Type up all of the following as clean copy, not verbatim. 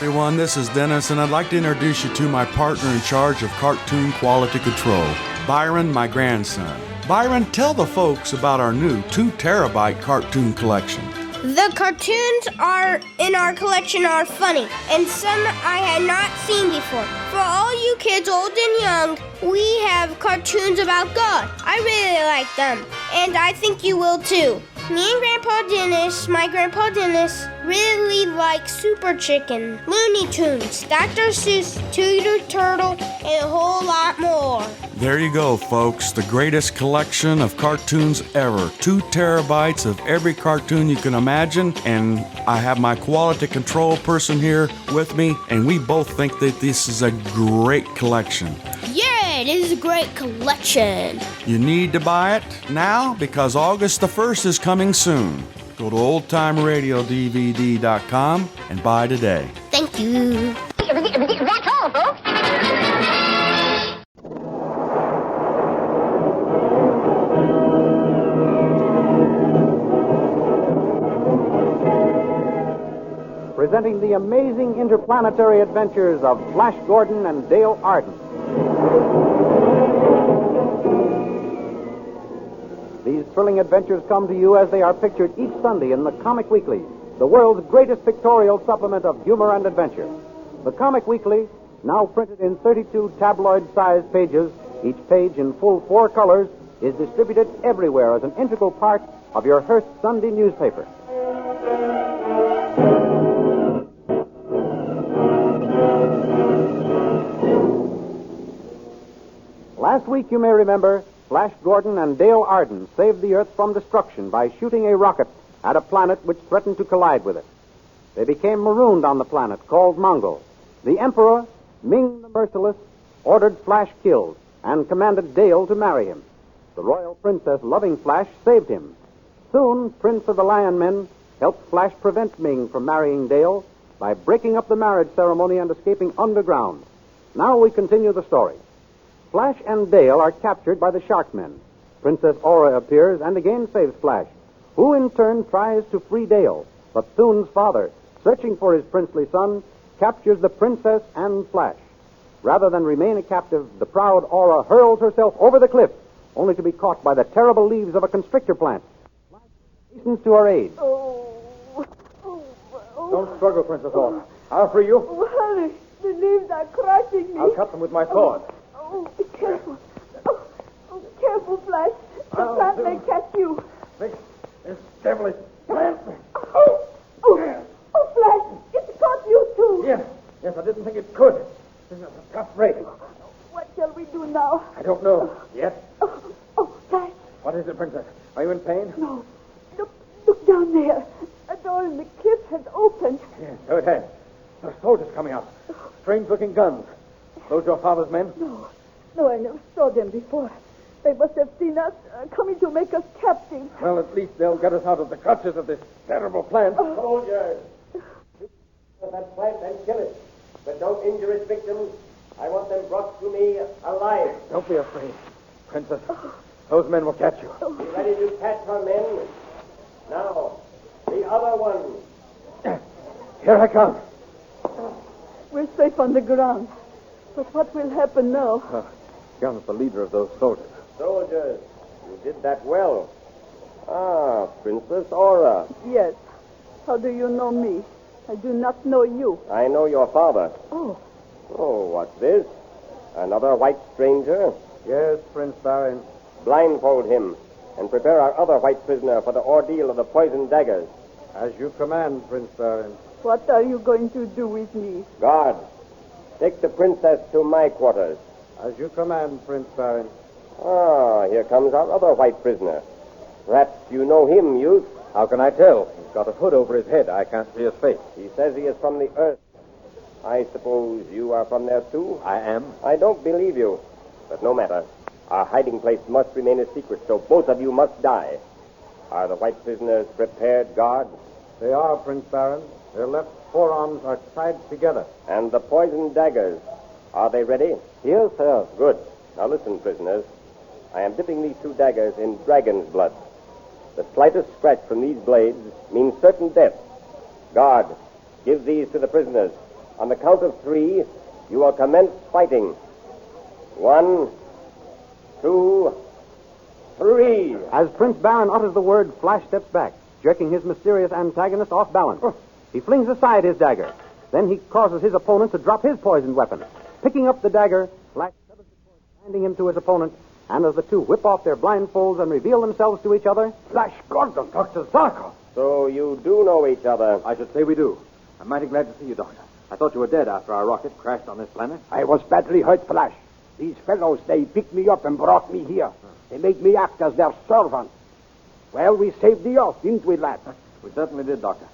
Everyone, this is Dennis, and I'd like to introduce you to my partner in charge of cartoon quality control, Barin, my grandson. Barin, tell the folks about our new 2-terabyte cartoon collection. The cartoons in our collection are funny, and some I had not seen before. For all you kids, old and young, we have cartoons about God. I really like them, and I think you will too. Me and my Grandpa Dennis, really like Super Chicken, Looney Tunes, Dr. Seuss, Tudor Turtle, and a whole lot more. There you go, folks. The greatest collection of cartoons ever. 2 terabytes of every cartoon you can imagine. And I have my quality control person here with me, and we both think that this is a great collection. Yeah, it is a great collection. You need to buy it now because August the 1st is coming soon. Go to oldtimeradiodvd.com and buy today. Thank you. That's all, folks. Presenting the amazing interplanetary adventures of Flash Gordon and Dale Arden. These thrilling adventures come to you as they are pictured each Sunday in the Comic Weekly, the world's greatest pictorial supplement of humor and adventure. The Comic Weekly, now printed in 32 tabloid-sized pages, each page in full 4 colors, is distributed everywhere as an integral part of your Hearst Sunday newspaper. Last week, you may remember, Flash Gordon and Dale Arden saved the Earth from destruction by shooting a rocket at a planet which threatened to collide with it. They became marooned on the planet called Mongo. The Emperor, Ming the Merciless, ordered Flash killed and commanded Dale to marry him. The royal princess, loving Flash, saved him. Soon, Prince of the Lion Men helped Flash prevent Ming from marrying Dale by breaking up the marriage ceremony and escaping underground. Now we continue the story. Flash and Dale are captured by the Sharkmen. Princess Arora appears and again saves Flash, who in turn tries to free Dale. But Thune's father, searching for his princely son, captures the princess and Flash. Rather than remain a captive, the proud Arora hurls herself over the cliff, only to be caught by the terrible leaves of a constrictor plant. Flash hastens to her aid. Don't struggle, Princess Arora. I'll free you. Hurry. The leaves are crushing me. I'll cut them with my sword. Oh, be careful. Oh, careful, Flash. The plant may catch you. This devilish plant. Oh, Flash, it's caught you too. Yes, I didn't think it could. This is a tough break. What shall we do now? I don't know yet. Oh, Flash. What is it, Princess? Are you in pain? No. Look down there. A door in the cliff has opened. Yes, so it has. There are soldiers coming out. Strange-looking guns. Those your father's men? No, I never saw them before. They must have seen us coming to make us captives. Well, at least they'll get us out of the clutches of this terrible plant. Soldiers, shoot that plant and kill it. But don't injure its victims. I want them brought to me alive. Don't be afraid, Princess. Those men will catch you. Be ready to catch our men. Now, the other one. Here I come. We're safe on the ground. But what will happen now? Young's the leader of those soldiers. Soldiers, you did that well. Ah, Princess Arora. Yes. How do you know me? I do not know you. I know your father. Oh, what's this? Another white stranger? Yes, Prince Barin. Blindfold him and prepare our other white prisoner for the ordeal of the poisoned daggers. As you command, Prince Barin. what are you going to do with me? Guard, take the princess to my quarters. As you command, Prince Barin. Ah, here comes our other white prisoner. Perhaps you know him, youth. How can I tell? He's got a hood over his head. I can't see his face. He says he is from the Earth. I suppose you are from there, too? I am. I don't believe you. But no matter. Our hiding place must remain a secret, so both of you must die. Are the white prisoners prepared, guard? They are, Prince Barin. Their left forearms are tied together. And the poisoned daggers, are they ready? Yes, sir. Good. Now listen, prisoners. I am dipping these two daggers in dragon's blood. The slightest scratch from these blades means certain death. Guard, give these to the prisoners. On the count of 3, you will commence fighting. 1, 2, 3. As Prince Barin utters the word, Flash steps back, jerking his mysterious antagonist off balance. He flings aside his dagger. Then he causes his opponent to drop his poisoned weapon. Picking up the dagger, Flash severs the cord, handing him to his opponent, and as the two whip off their blindfolds and reveal themselves to each other... Flash Gordon, Dr. Zarkov. So you do know each other. I should say we do. I'm mighty glad to see you, Doctor. I thought you were dead after our rocket crashed on this planet. I was badly hurt, Flash. These fellows, they picked me up and brought me here. They made me act as their servant. Well, we saved the Earth, didn't we, lad? We certainly did, Doctor.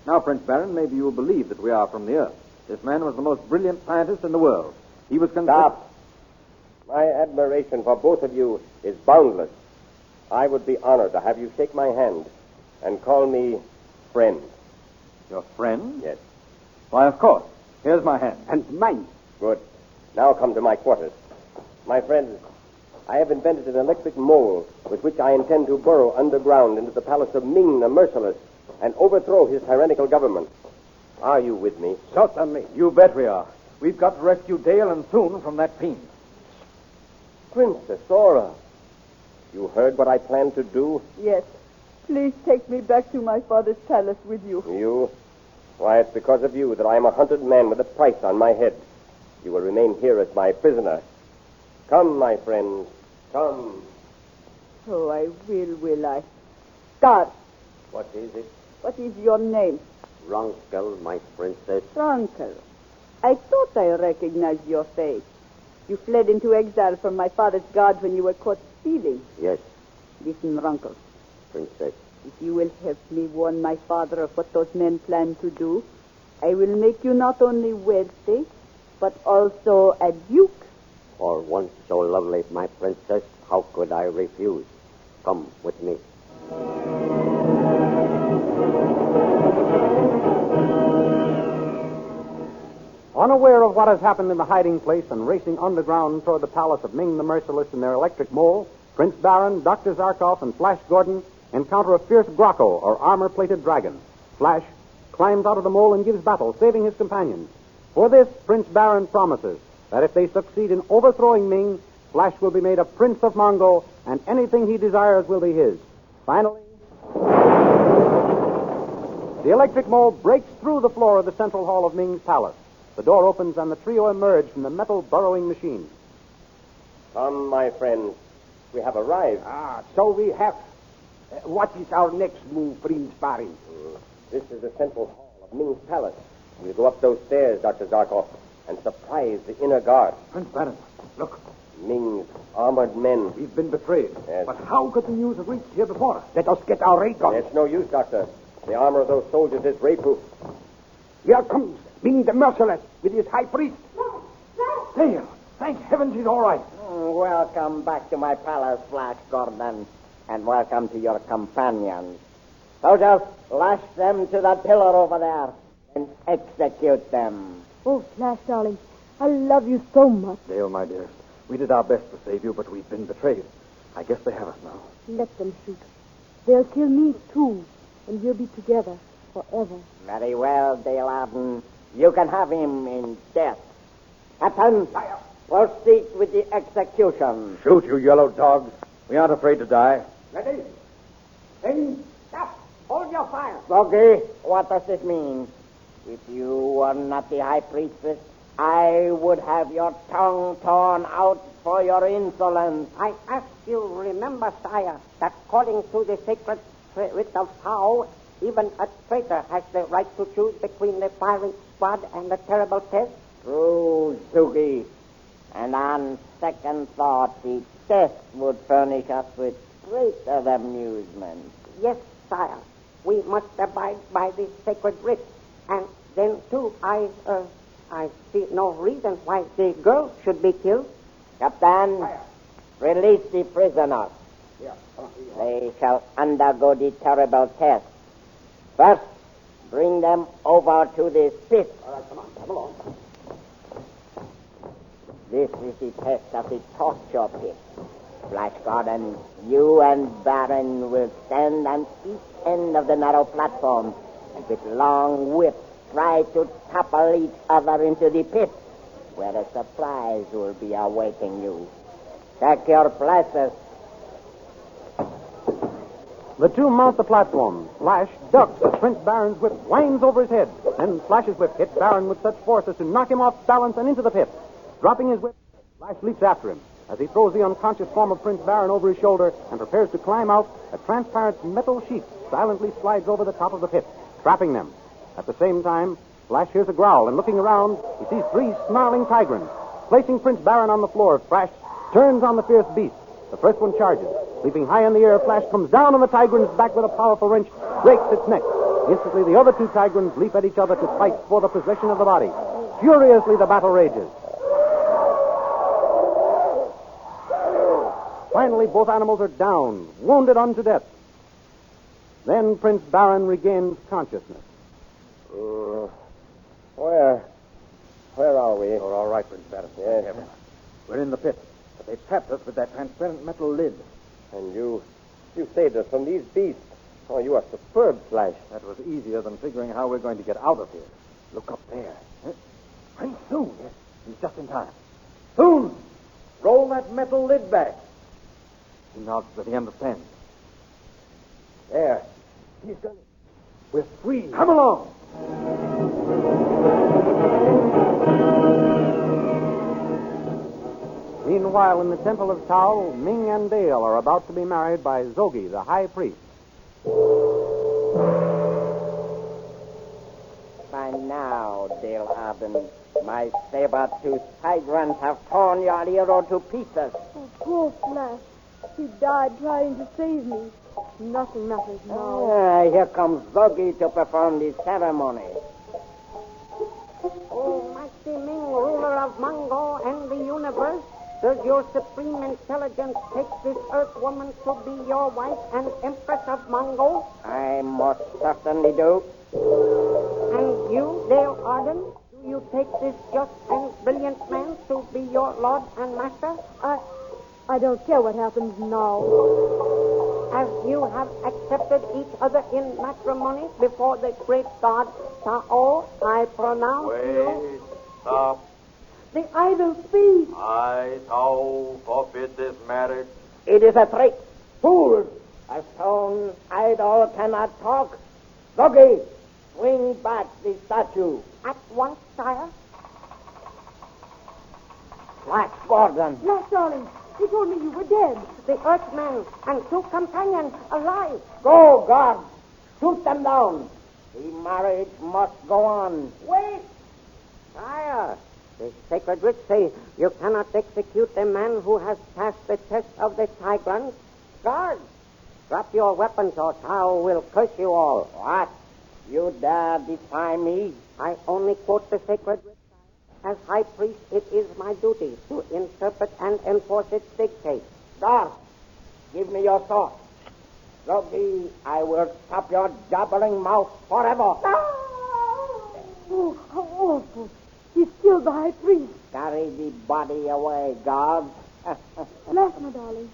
Now, Prince Barin, maybe you will believe that we are from the Earth. This man was the most brilliant scientist in the world. He was Stop. My admiration for both of you is boundless. I would be honored to have you shake my hand and call me friend. Your friend? Yes. Why, of course. Here's my hand. And mine. Good. Now come to my quarters. My friends, I have invented an electric mole with which I intend to burrow underground into the palace of Ming the Merciless and overthrow his tyrannical government. Are you with me? Certainly. You bet we are. We've got to rescue Dale and soon from that fiend. Princess Arora, you heard what I plan to do? Yes. Please take me back to my father's palace with you. You? Why, it's because of you that I am a hunted man with a price on my head. You will remain here as my prisoner. Come, my friends, come. Oh, I will I? Start. What is it? What is your name? Ronkel, my princess. Ronkel. I thought I recognized your face. You fled into exile from my father's guard when you were caught stealing. Yes, Listen, Ronkel. princess. If you will help me warn my father of what those men plan to do, I will make you not only wealthy, but also a duke. For once so lovely, my princess, how could I refuse? Come with me. Unaware of what has happened in the hiding place and racing underground toward the palace of Ming the Merciless in their electric mole, Prince Barin, Dr. Zarkov, and Flash Gordon encounter a fierce Grocco, or armor-plated dragon. Flash climbs out of the mole and gives battle, saving his companions. For this, Prince Barin promises that if they succeed in overthrowing Ming, Flash will be made a Prince of Mongo, and anything he desires will be his. Finally, the electric mole breaks through the floor of the central hall of Ming's palace. The door opens and the trio emerge from the metal burrowing machine. Come, my friends. We have arrived. So we have. What is our next move, Prince Barin? This is the central hall of Ming's palace. We'll go up those stairs, Dr. Zarkov, and surprise the inner guard. Prince Barin, look. Ming's armored men. We've been betrayed. Yes. But how could the news have reached here before us? Let us get our ray gun. It's no use, Doctor. The armor of those soldiers is ray-proof. Here comes Ming the Merciless with his high priest. Dale, thank heavens he's all right. Welcome back to my palace, Flash Gordon, and welcome to your companions. Soldiers, lash them to that pillar over there and execute them. Oh, Flash, darling, I love you so much. Dale, my dearest, we did our best to save you, but we've been betrayed. I guess they have us now. Let them shoot. They'll kill me, too, and we'll be together forever. Very well, Dale Arden. You can have him in death. Captain, proceed with the execution. Shoot, you yellow dogs. We aren't afraid to die. Ready? Then, stop. Hold your fire. Bogey, what does this mean? If you were not the high priestess, I would have your tongue torn out for your insolence. I ask you remember, sire, that according to the sacred writ of Tao, even a traitor has the right to choose between the firing squad and the terrible test. True, Sugi. And on second thought, the test would furnish us with greater amusement. Yes, sire. We must abide by the sacred writ. And then, too, I see no reason why the girl should be killed. Captain, release the prisoners. They shall undergo the terrible test. First, bring them over to the pit. All right, come along. This is the test of the torture pit. Flash Gordon, you and Barin will stand on each end of the narrow platform, and with long whips try to topple each other into the pit, where a surprise will be awaiting you. Check your places. The two mount the platform. Flash ducks as Prince Barin's whip winds over his head. Then Flash's whip hits Barin with such force as to knock him off balance and into the pit. Dropping his whip, Flash leaps after him. As he throws the unconscious form of Prince Barin over his shoulder and prepares to climb out, a transparent metal sheet silently slides over the top of the pit, trapping them. At the same time, Flash hears a growl, and looking around, he sees three snarling tigrans. Placing Prince Barin on the floor, Flash turns on the fierce beast. The first one charges. Leaping high in the air, Flash comes down on the tigrans' back with a powerful wrench, breaks its neck. Instantly, the other two tigrans leap at each other to fight for the possession of the body. Furiously, the battle rages. Finally, both animals are down, wounded unto death. Then Prince Barin regains consciousness. Where are we? You're all right, Prince Barin. Yes. We're in the pit, but they trapped us with that transparent metal lid. And you saved us from these beasts. Oh, you are superb, Flash. That was easier than figuring how we're going to get out of here. Look up there. Prince Soon. Yes, he's just in time. Soon! Roll that metal lid back. He nods that he understands. There. He's done it. We're free. Come along. Meanwhile, in the temple of Tao, Ming and Dale are about to be married by Zogi, the high priest. By now, Dale Arden, my saber-toothed tigrants have torn your hero to pieces. Oh, poor Flash. He died trying to save me. Nothing matters now. Here comes Zogi to perform the ceremony. Oh, mighty Ming, ruler of Mongo and the universe, does your supreme intelligence take this earth woman to be your wife and empress of Mongo? I most certainly do. And you, Dale Arden, do you take this just and brilliant man to be your lord and master? I don't care what happens now. As you have accepted each other in matrimony before the great god Tao, I pronounce you... Stop. The idol speaks. I, Tao, forfeit this marriage. It is a trick. Fools! A stone idol cannot talk. Zogi, swing back the statue. At once, sire. Flash Gordon. Flash, darling, you told me you were dead. The Earthman and two companions alive. Go, guard. Shoot them down. The marriage must go on. Wait! Sire, the sacred writs say you cannot execute a man who has passed the test of the Tigrans. Guards, drop your weapons or Tao will curse you all. What? You dare defy me? I only quote the sacred writs. As high priest, it is my duty to interpret and enforce its dictates. Guard, give me your sword. Zogi, I will stop your jabbering mouth forever. Oh, how awful. He's killed the high priest. Carry the body away, guard. Flash, my darling,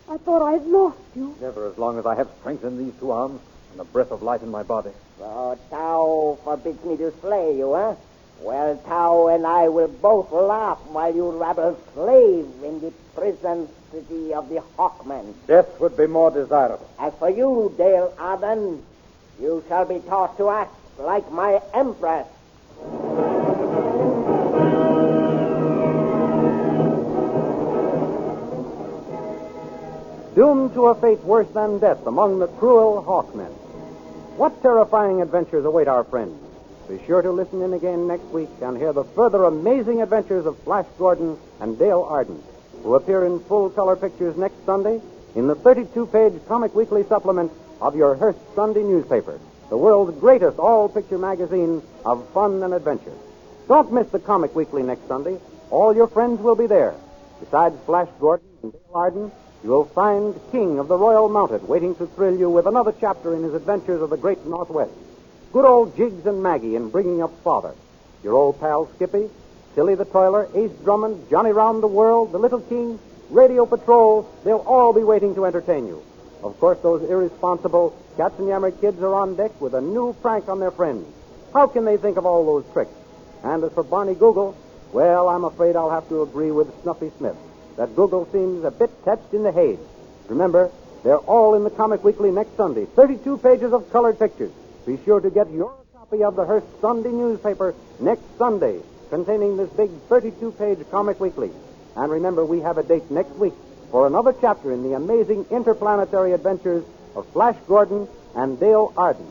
I thought I had lost you. Never as long as I have strength in these two arms and a breath of life in my body. So Tao forbids me to slay you, eh? Well, Tao and I will both laugh while you rabble slave in the prison city of the Hawkmen. Death would be more desirable. As for you, Dale Arden, you shall be taught to act like my empress. Doomed to a fate worse than death among the cruel Hawkmen. What terrifying adventures await our friends? Be sure to listen in again next week and hear the further amazing adventures of Flash Gordon and Dale Arden, who appear in full-color pictures next Sunday in the 32-page Comic Weekly supplement of your Hearst Sunday newspaper, the world's greatest all-picture magazine of fun and adventure. Don't miss the Comic Weekly next Sunday. All your friends will be there. Besides Flash Gordon and Dale Arden, you will find King of the Royal Mounted waiting to thrill you with another chapter in his adventures of the great Northwest. Good old Jiggs and Maggie in Bringing Up Father. Your old pal Skippy, Tilly the Toiler, Ace Drummond, Johnny Round the World, the Little King, Radio Patrol, they'll all be waiting to entertain you. Of course, those irresponsible Katzenjammer kids are on deck with a new prank on their friends. How can they think of all those tricks? And as for Barney Google, well, I'm afraid I'll have to agree with Snuffy Smith that Google seems a bit touched in the haze. Remember, they're all in the Comic Weekly next Sunday. 32 pages of colored pictures. Be sure to get your copy of the Hearst Sunday newspaper next Sunday, containing this big 32-page Comic Weekly. And remember, we have a date next week for another chapter in the amazing interplanetary adventures of Flash Gordon and Dale Arden.